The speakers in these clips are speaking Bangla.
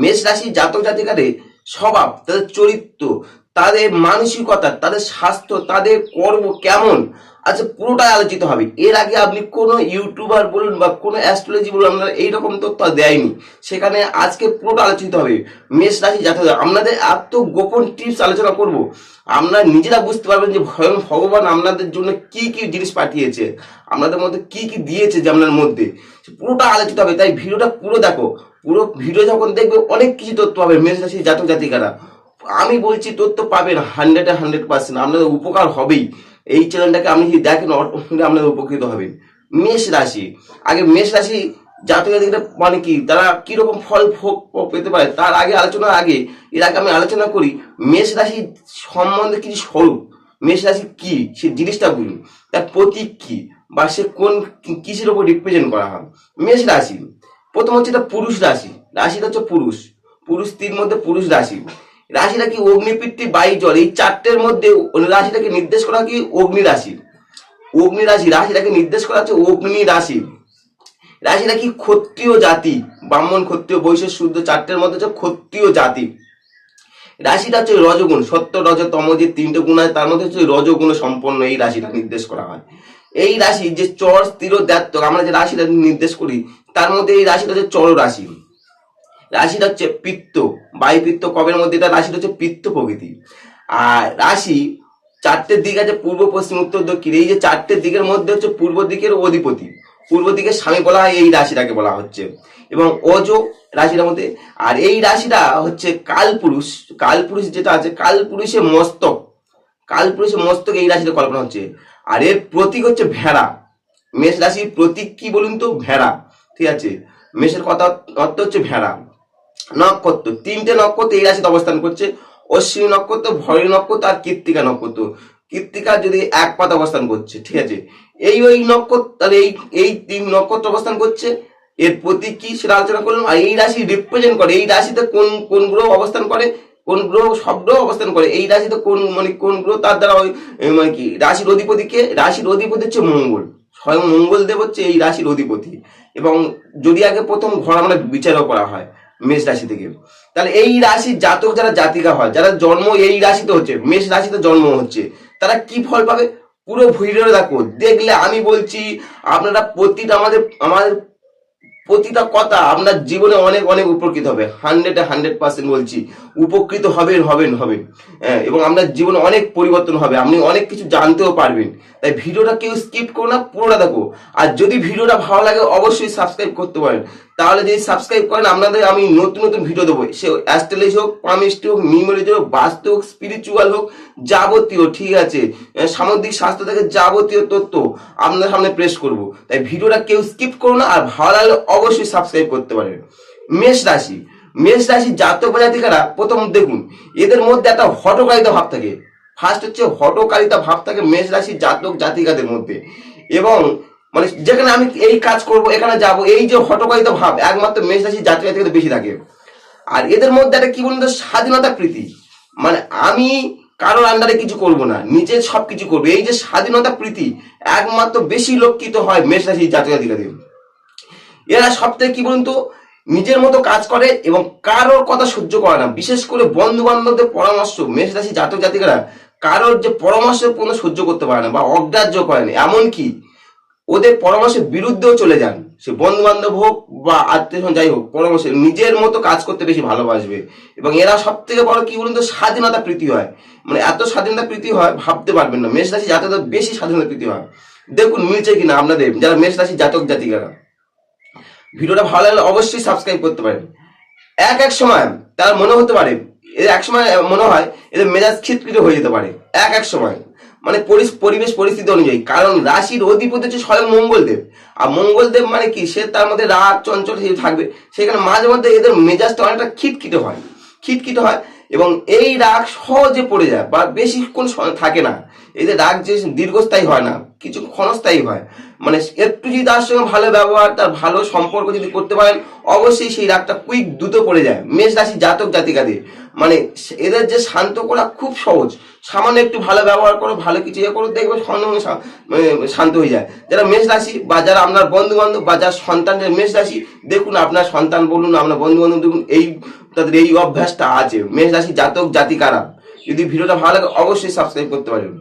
মেষ রাশি জাতক জাতিকাদের স্বভাব, তাদের চরিত্র, তাদের মানসিকতা, তাদের স্বাস্থ্য, তাদের কর্ম কেমন, আচ্ছা পুরোটাই আলোচিত হবে। এর আগে আপনি কোনো ইউটিউবার বলুন বা কোনো অ্যাস্ট্রোলজি বলুন, আপনারা এইরকম তথ্য দেয়নি। সেখানে আজকে পুরোটা আলোচিত হবে। মেষ রাশি জাতক, আপনাদের এত গোপন টিপস আলোচনা করব, আপনারা নিজেরা বুঝতে পারবেন যে ভগবান আপনাদের জন্য কি কি জিনিস পাঠিয়েছে, আপনাদের মধ্যে কি কি দিয়েছে যে আপনার মধ্যে, পুরোটা আলোচিত হবে। তাই ভিডিওটা পুরো দেখো। পুরো ভিডিও যখন দেখবে অনেক কিছু তথ্য পাবে মেষ রাশি জাতক জাতিকারা। আমি বলছি তথ্য পাবেন 100% আপনাদের উপকার হবেই। এই চ্যানেলটাকে আপনি যদি দেখেন অটোমেটিক আপনাদের উপকৃত হবেন। মেষ রাশি, আগে মেষ রাশি জাতক জাতিকারা মানে কি, তারা কিরকম ফল ভোগ পেতে পারে তার আগে আলোচনার আগে এর আগে আমি আলোচনা করি মেষ রাশি সম্বন্ধে কিছু স্বরূপ। মেষ রাশি কি সে জিনিসটা বলুন, তার প্রতীক কি, বা সে কোন কিসের উপর রিপ্রেজেন্ট করা হয়। মেষ রাশি প্রথম হচ্ছে এটা পুরুষ রাশি। রাশিটা হচ্ছে পুরুষ, পুরুষ তীর মধ্যে পুরুষ রাশি। রাশিটা কি অগ্নিপৃথ্বী বায়ু জল, এই চারটের মধ্যে রাশিটাকে নির্দেশ করা কি অগ্নি রাশি। অগ্নি রাশি, রাশিটাকে নির্দেশ করা হচ্ছে অগ্নি রাশি। রাশিটা কি ক্ষত্রিয় জাতি, ব্রাহ্মণ ক্ষত্রিয় বৈশ্য শুদ্ধ, চারটের মধ্যে হচ্ছে ক্ষত্রিয় জাতি। রাশিটা হচ্ছে রজগুণ, সত্য রজ তম যে তিনটে গুণ আছে তার মধ্যে হচ্ছে রজগুণ সম্পন্ন এই রাশিটা নির্দেশ করা হয়। এই রাশি যে চর স্থির দ্যাত্ত, আমরা যে রাশিটা নির্দেশ করি তার মধ্যে এই রাশিটা হচ্ছে চর রাশি। রাশিটা হচ্ছে পিত্ত, বায়ু পিত্ত কবের মধ্যে, এটা রাশিটা হচ্ছে পিত্ত প্রকৃতি। আর রাশি চারটে দিক আছে, পূর্ব পশ্চিম উত্তর দক্ষিণ। এই যে চারটে দিকের মধ্যে হচ্ছে পূর্ব দিকের অধিপতি, পূর্ব দিকের স্বামী বলা হয় এই রাশিটাকে বলা হচ্ছে, এবং অজ রাশিটার মধ্যে। আর এই রাশিটা হচ্ছে কালপুরুষ, কালপুরুষ যেটা আছে কালপুরুষের মস্তক, কালপুরুষের মস্তক এই রাশিটা কল্পনা হচ্ছে। আর এর প্রতীক হচ্ছে ভেড়া। মেষ রাশির প্রতীক কি বলুন তো, ভেড়া। ঠিক আছে, মেষের কথা অর্থ হচ্ছে ভেড়া। নক্ষত্র, তিনটে নক্ষত্র এই রাশিতে অবস্থান করছে, অশ্বিনী নক্ষত্র, ভরণী নক্ষত্র আর কৃত্তিকা নক্ষত্র। কৃত্তিকা যদি এক পাতে অবস্থান করছে, ঠিক আছে, ওই নক্ষত্র, এই এই তিন নক্ষত্র অবস্থান করছে। এর প্রতীক কি সেটা আলোচনা করলাম। আর এই রাশি রিপ্রেজেন্ট করে, এই রাশিতে কোন কোন গ্রহ অবস্থান করে, কোন গ্রহ সব গ্রহ অবস্থান করে এই রাশিতে, কোন মানে কোন গ্রহ তার দ্বারা ওই মানে কি রাশির অধিপতিকে, রাশির অধিপতি হচ্ছে মঙ্গল, স্বয়ং মঙ্গল দেব হচ্ছে এই রাশির অধিপতি। এবং যদি আগে প্রথম ঘর আমরা বিচারও করা হয় মেষ রাশি থেকে, তাহলে এই রাশির জাতক যারা জাতিকা হয়, যারা জন্ম এই রাশিতে হচ্ছে, মেষ রাশিতে জন্ম হচ্ছে, তারা কি ফল পাবে পুরো ভিডিও দেখো। দেখলে আমি বলছি আপনারা প্রতিটা আমাদের প্রতিটা কথা আপনার জীবনে অনেক অনেক উপকৃত হবে। 100% বলছি উপকৃত হবেন। এবং আপনার জীবনে অনেক পরিবর্তন হবে, আপনি অনেক কিছু জানতেও পারবেন। তাই ভিডিওটা কেউ স্কিপ করো না, পুরোটা দেখো। আর যদি ভিডিওটা ভালো লাগে অবশ্যই সাবস্ক্রাইব করতে পারেন। তাহলে যদি সাবস্ক্রাইব করেন আপনাদের আমি নতুন নতুন ভিডিও দেবো, সে অ্যাস্ট্রোলজি হোক, পামিস্ট্রি হোক, নিউমেরোলজি হোক, বাস্তু হোক, স্পিরিচুয়াল হোক, যাবতীয়, ঠিক আছে, সামুদ্রিক স্বাস্থ্য থেকে যাবতীয় তথ্য আপনার সামনে প্রেস করব। তাই ভিডিওটা কেউ স্কিপ করো না, আর ভালো লাগলে অবশ্যই সাবস্ক্রাইব করতে পারেন। মেষ রাশি, মেষ রাশি জাতক জাতিকারা প্রথম দেখুন এদের মধ্যে একটা হঠকারিতা ভাব থাকে। ফার্স্ট হচ্ছে হঠকারিতা ভাব থাকে মেষ রাশি জাতক জাতিকাদের মধ্যে। এবং মানে যেখানে আমি এই কাজ করব, এখানে যাব, এই যে হঠকারিতা ভাব একমাত্র মেষ রাশি জাতক জাতিকাদের বেশি থাকে। আর এদের মধ্যে একটা কি বলুন তো, স্বাধীনতা প্রীতি, মানে আমি কারোর আন্ডারে কিছু করব না, নিজের সবকিছু করবো, এই যে স্বাধীনতা প্রীতি একমাত্র বেশি লক্ষিত হয় মেষ রাশি জাতক জাতিকাদের। এরা সব থেকে কি বলুন তো, নিজের মতো কাজ করে এবং কারোর কথা সহ্য করে না। বিশেষ করে বন্ধু বান্ধবদের পরামর্শ মেষ রাশি জাতক জাতিকারা কারোর যে পরামর্শের কোনো সহ্য করতে পারে না বা অগ্রাহ্য করে না, এমনকি ওদের পরামর্শের বিরুদ্ধেও চলে যান। সে বন্ধু বান্ধব হোক বা আত্মীয় যাই হোক, পরামর্শ নিজের মতো কাজ করতে বেশি ভালোবাসবে। এবং এরা সব থেকে বড় কি বলুন তো, স্বাধীনতা প্রীতি হয়, মানে এত স্বাধীনতা প্রীতি হয় ভাবতে পারবেন না। মেষ রাশি জাতকদের বেশি স্বাধীনতা প্রীতি হয়। দেখুন মিলছে কিনা আপনাদের যারা মেষ রাশি জাতক জাতিকারা। ভিডিওটা ভালো লাগলে অবশ্যই সাবস্ক্রাইব করতে পারেন। এক সময় তার মনে হতে পারে, এক সময় মনে হয় এদের মেজাজ খিটখিটে হয়ে যেতে পারে এক সময়, মানে পরিবেশ পরিস্থিতি অনুযায়ী। কারণ রাশির অধিপতি হচ্ছে স্বয়ং মঙ্গলদেব। আর মঙ্গলদেব মানে কি, সে তার মধ্যে রাগ চঞ্চল থাকবে, সেখানে মাঝে মধ্যে এদের মেজাজটা অনেকটা খিটখিটে হয়। এবং এই রাগ সহজে পড়ে যায় বা বেশিক্ষণ থাকে না। এদের রাগ যে দীর্ঘস্থায়ী হয় না, কিছু ক্ষণস্থায়ী হয়। মানে একটু যদি তার সঙ্গে ভালো ব্যবহার, তার ভালো সম্পর্ক যদি করতে পারেন, অবশ্যই সেই রাগটা কুইক দ্রুত পড়ে যায় মেষ রাশি জাতক জাতিকাদের। মানে এদের যে শান্ত করা খুব সহজ, সামান্য একটু ভালো ব্যবহার করো, ভালো কিছু করো, দেখবে শান্ত হয়ে যায়। যারা মেষ রাশি বা যারা আপনার বন্ধু বান্ধব বা যার সন্তানদের মেষ রাশি, দেখুন আপনার সন্তান বলুন, আপনার বন্ধু বান্ধব দেখুন, এই তাদের এই অভ্যাসটা আছে। মেষ রাশি জাতক জাতিকারা যদি ভিডিওটা ভালো লাগে অবশ্যই সাবস্ক্রাইব করতে পারেন।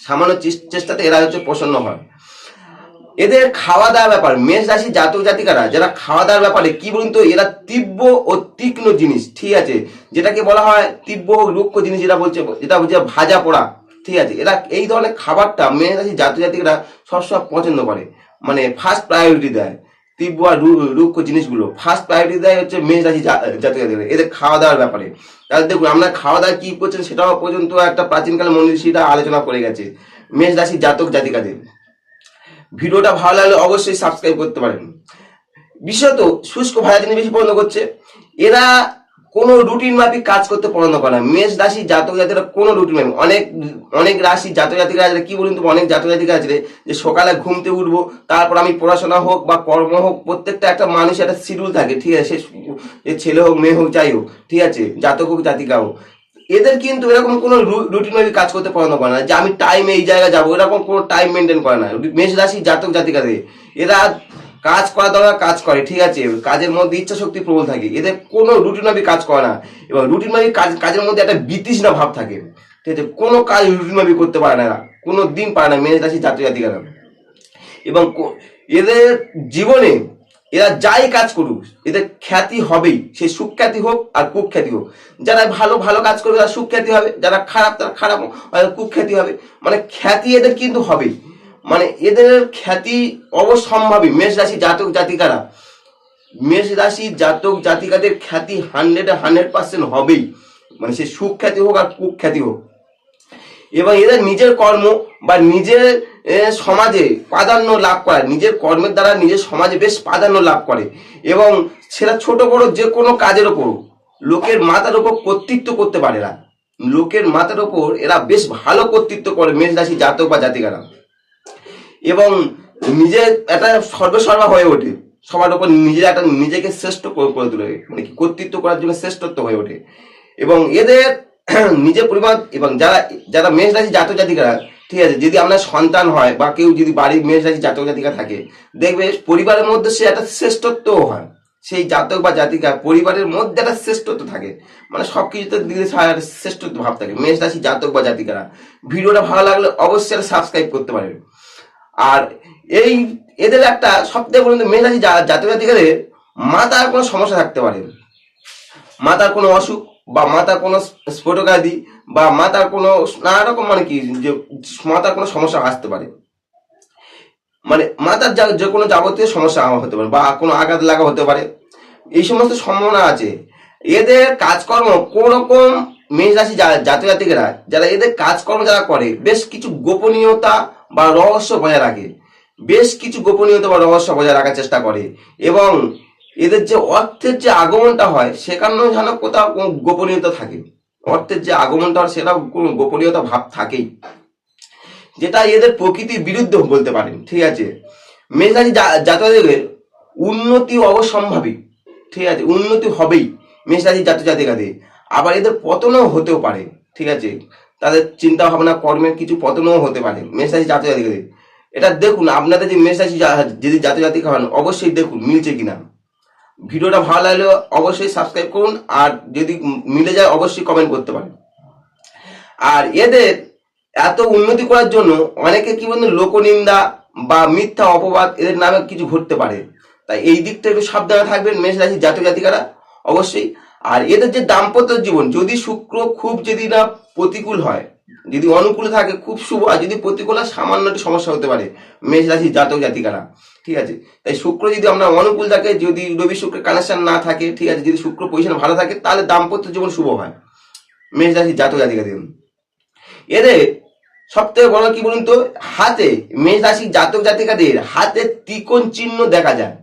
সামান্য চেষ্টাতে এরা হচ্ছে প্রসন্ন হয়। এদের খাওয়া দাওয়ার ব্যাপার, মেষ রাশি জাতক জাতিকারা যারা খাওয়া দাওয়ার ব্যাপারে কি বলুন তো, এরা তীব্র ও তীক্ষ্ণ জিনিস, ঠিক আছে, যেটাকে বলা হয় তীব্র ও রুক্ষ জিনিস, যেটা বলছে ভাজা পোড়া, ঠিক আছে, এরা এই ধরনের খাবারটা মেষ রাশি জাতক জাতিকারা সবসময় পছন্দ করে, মানে ফার্স্ট প্রায়োরিটি দেয়। তীব্র আর রুক্ষ জিনিসগুলো ফার্স্ট প্রায়োরিটি দেয় হচ্ছে মেষ রাশি জাতক জাতিকারা এদের খাওয়া দাওয়ার ব্যাপারে। তাহলে দেখুন আমরা খাওয়া দাওয়া কি করছেন সেটাও পর্যন্ত একটা প্রাচীনকালে মনীষীরা আলোচনা করে গেছে মেষ রাশি জাতক জাতিকাদের। ভিডিওটা ভালো লাগলে অবশ্যই সাবস্ক্রাইব করতে পারেন। বিশেষত শুষ্ক ভাজা জিনিস বেশি পছন্দ করছে। এরা কোনো রুটিন মাফিক কাজ করতে পছন্দ করে না। মেষ রাশি জাতক জাতিরা কোনো রুটিন মাফিক, অনেক রাশি জাতক জাতিকা আছে কি বলুন তো, অনেক জাতক জাতিকা আছে যে সকালে ঘুমতে উঠবো, তারপর আমি পড়াশোনা হোক বা কর্ম হোক, প্রত্যেকটা একটা মানুষের একটা শিডিউল থাকে, ঠিক আছে, সে ছেলে হোক মেয়ে হোক যাই হোক, ঠিক আছে, জাতক হোক জাতিকা হোক। এদের কিন্তু এরকম কোনো রুটিন ভাবে কাজ করতে পছন্দ করে না যে আমি টাইমে এই জায়গায় যাবো, এরকম কোনো টাইম মেনটেন করে না মেষ রাশি জাতক জাতিকাদের। এরা কাজ করা দরকার কাজ করে, ঠিক আছে, কাজের মধ্যে ইচ্ছা শক্তি প্রবল থাকে, এদের কোনো রুটিন ভাবে কাজ করে না। এবং রুটিন ভাবে কাজের মধ্যে একটা বিতৃষ্ণা ভাব থাকে, ঠিক আছে, কোনো কাজ রুটিন ভাবে করতে পারে না, কোনো দিন পারে না মেষ রাশি জাতক জাতিকারা। এবং এদের জীবনে এরা যাই কাজ করুক এদের খ্যাতি হবেই, সে সুখ্যাতি হোক আর কুখ্যাতি হোক। যারা ভালো ভালো কাজ করবে তারা সুখ্যাতি হবে, যারা খারাপ তারা খারাপ কুখ্যাতি হবে, মানে খ্যাতি এদের কিন্তু হবেই, মানে এদের খ্যাতি অবশ্যম্ভাবী। মেষ রাশি জাতক জাতিকারা, মেষ রাশি জাতক জাতিকাদের খ্যাতি 100% হবেই, মানে সে সুখ্যাতি হোক আর কুখ্যাতি হোক। এবং এদের নিজের কর্ম বা নিজের সমাজে প্রাধান্য লাভ করে, নিজের কর্মের দ্বারা নিজের সমাজে বেশ প্রাধান্য লাভ করে। এবং সেটা ছোট বড় যে কোনো কাজের ওপর লোকের মাথার ওপর কর্তৃত্ব করতে পারে না, লোকের মাথার ওপর এরা বেশ ভালো কর্তৃত্ব করে মেষ রাশি জাতক বা জাতিকারা। এবং নিজের একটা সর্বসর্বা হয়ে ওঠে, সবার ওপর নিজের একটা নিজেকে শ্রেষ্ঠ করে তোলে, মানে কি কর্তৃত্ব করার জন্য শ্রেষ্ঠত্ব হয়ে ওঠে। এবং এদের নিজের পরিবার এবং যারা যারা মেষ রাশি জাতক জাতিকারা, ঠিক আছে, যদি আপনার সন্তান হয় বা কেউ যদি বাড়ির মেষ রাশি জাতক জাতিকা থাকে, দেখবে পরিবারের মধ্যে সে একটা শ্রেষ্ঠত্বও হয়, সেই জাতক বা জাতিকা পরিবারের মধ্যে একটা শ্রেষ্ঠত্ব থাকে, মানে সবকিছুতে দিকে শ্রেষ্ঠত্ব ভাব থাকে মেষ রাশি জাতক বা জাতিকারা। ভিডিওটা ভালো লাগলে অবশ্যই সাবস্ক্রাইব করতে পারেন। আর এই এদের একটা সবথেকে বলুন মেষ রাশি জাতক জাতিকাদের মাথার কোনো সমস্যা থাকতে পারে, মাথার কোনো অসুখ বা মাথার কোনো স্ফোটকাদি বা মাথার কোনো নানা রকম, মানে কি যে মাথার কোনো সমস্যা আসতে পারে, মানে মাথার যে কোনো যাবতীয় সমস্যা হতে পারে বা কোনো আঘাত লাগা হতে পারে, এই সমস্ত সম্ভাবনা আছে। এদের কাজকর্ম কোন রকম মেষ রাশি জাতক জাতিকেরা যারা এদের কাজকর্ম যারা করে বেশ কিছু গোপনীয়তা বা রহস্য বজায় রাখে, বেশ কিছু গোপনীয়তা বা রহস্য বজায় রাখার চেষ্টা করে। এবং এদের যে অর্থের যে আগমনটা হয় সেখানেও যেন কোথাও গোপনীয়তা থাকে, অর্থের যে আগমনটা হয় সেটাও কোনো গোপনীয়তা ভাব থাকেই, যেটা এদের প্রকৃতির বিরুদ্ধে বলতে পারেন, ঠিক আছে। মেষ রাশি জাতকদের উন্নতি অবশ্যম্ভাবী, ঠিক আছে, উন্নতি হবেই মেষ রাশি জাতক জাতিকাদের। আবার এদের পতনও হতেও পারে, ঠিক আছে, তাদের চিন্তা ভাবনা কর্মের কিছু পতনও হতে পারে মেষ রাশি জাতক জাতিকাদের। এটা দেখুন আপনাদের যে মেষ রাশি যদি জাতক জাতিকা হন অবশ্যই দেখুন মিলছে কিনা। ভিডিওটা ভালো লাগলে অবশ্যই সাবস্ক্রাইব করুন, আর যদি মিলে যায় অবশ্যই কমেন্ট করতে পারেন। আর এদের এত উন্নতি করার জন্য অনেকে কি বলুন লোকনিন্দা বা মিথ্যা অপবাদ এদের নামে কিছু ঘটতে পারে, তাই এই দিকটা একটু সাবধানে থাকবেন মেষ রাশি জাতক জাতিকারা অবশ্যই। আর এদের যে দাম্পত্য জীবন যদি শুক্র খুব যদি না প্রতিকূল হয়, যদি অনুকূল থাকে খুব শুভ, আর যদি প্রতিকূল হয় সামান্য একটু সমস্যা হতে পারে মেষ রাশি জাতক জাতিকারা, ঠিক আছে। তাই শুক্র যদি আপনার অনুকূল থাকে, যদি রবি শুক্রের কানেকশন না থাকে, ঠিক আছে, যদি শুক্র পজিশন ভালো থাকে তাহলে দাম্পত্য জীবন শুভ হয় মেষ রাশি জাতক জাতিকাদের। এদের সব থেকে বড় কি বলুন তো, হাতে মেষ রাশি জাতক জাতিকাদের হাতে ত্রিকোণ চিহ্ন দেখা যায়,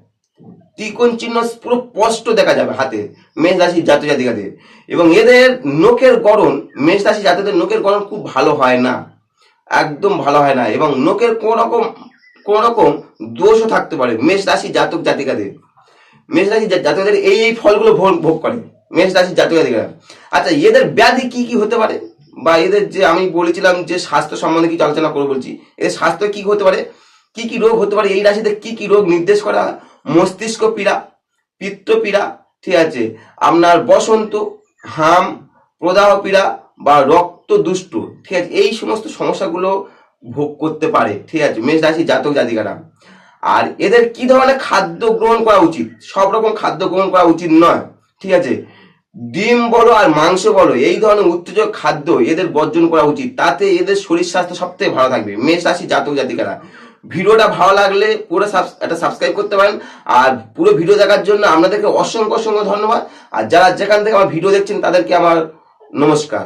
ত্রিকোণ চিহ্ন পুরো স্পষ্ট দেখা যাবে হাতে মেষ রাশি জাতক জাতিকাদের। এবং এদের নখের গড়ন মেষ রাশি জাতকদের নখের গড়ন খুব ভালো হয় না, একদম ভালো হয় না। এবং নখের কোন রকম দোষও থাকতে পারে মেষ রাশি জাতক জাতিকাদের। মেষ রাশি জাতকদের এই ফলগুলো ভোগ করে মেষ রাশি জাতক জাতিকারা। আচ্ছা এদের ব্যাধি কি কি হতে পারে, বা এদের যে আমি বলেছিলাম যে স্বাস্থ্য সম্বন্ধে কিছু আলোচনা করে বলছি, এদের স্বাস্থ্য কি হতে পারে, কি কি রোগ হতে পারে, এই রাশিতে কি কি রোগ নির্দেশ করা, মস্তিষ্ক পীড়া, পিত্ত পীড়া, ঠিক আছে, আপনার বসন্ত, হাম, প্রদাহ পীড়া বা রক্ত দুষ্ট, ঠিক আছে, এই সমস্ত সমস্যাগুলো ভোগ করতে পারে। ঠিক আছে, মেষ রাশি জাতক জাতিকারা। আর এদের কি ধরনের খাদ্য গ্রহণ করা উচিত? সব রকম খাদ্য গ্রহণ করা উচিত নয়। ঠিক আছে, ডিম বলো আর মাংস বলো, এই ধরনের উত্তেজক খাদ্য এদের বর্জন করা উচিত। তাতে এদের শরীর স্বাস্থ্য সব থেকে ভালো থাকবে। মেষ রাশি জাতক জাতিকারা, ভিডিওটা ভালো লাগলে পুরো একটা সাবস্ক্রাইব করতে পারেন। আর পুরো ভিডিও দেখার জন্য আপনাদেরকে অসংখ্য অসংখ্য ধন্যবাদ। আর যারা যেখান থেকে আমার ভিডিও দেখছেন তাদেরকে আমার নমস্কার।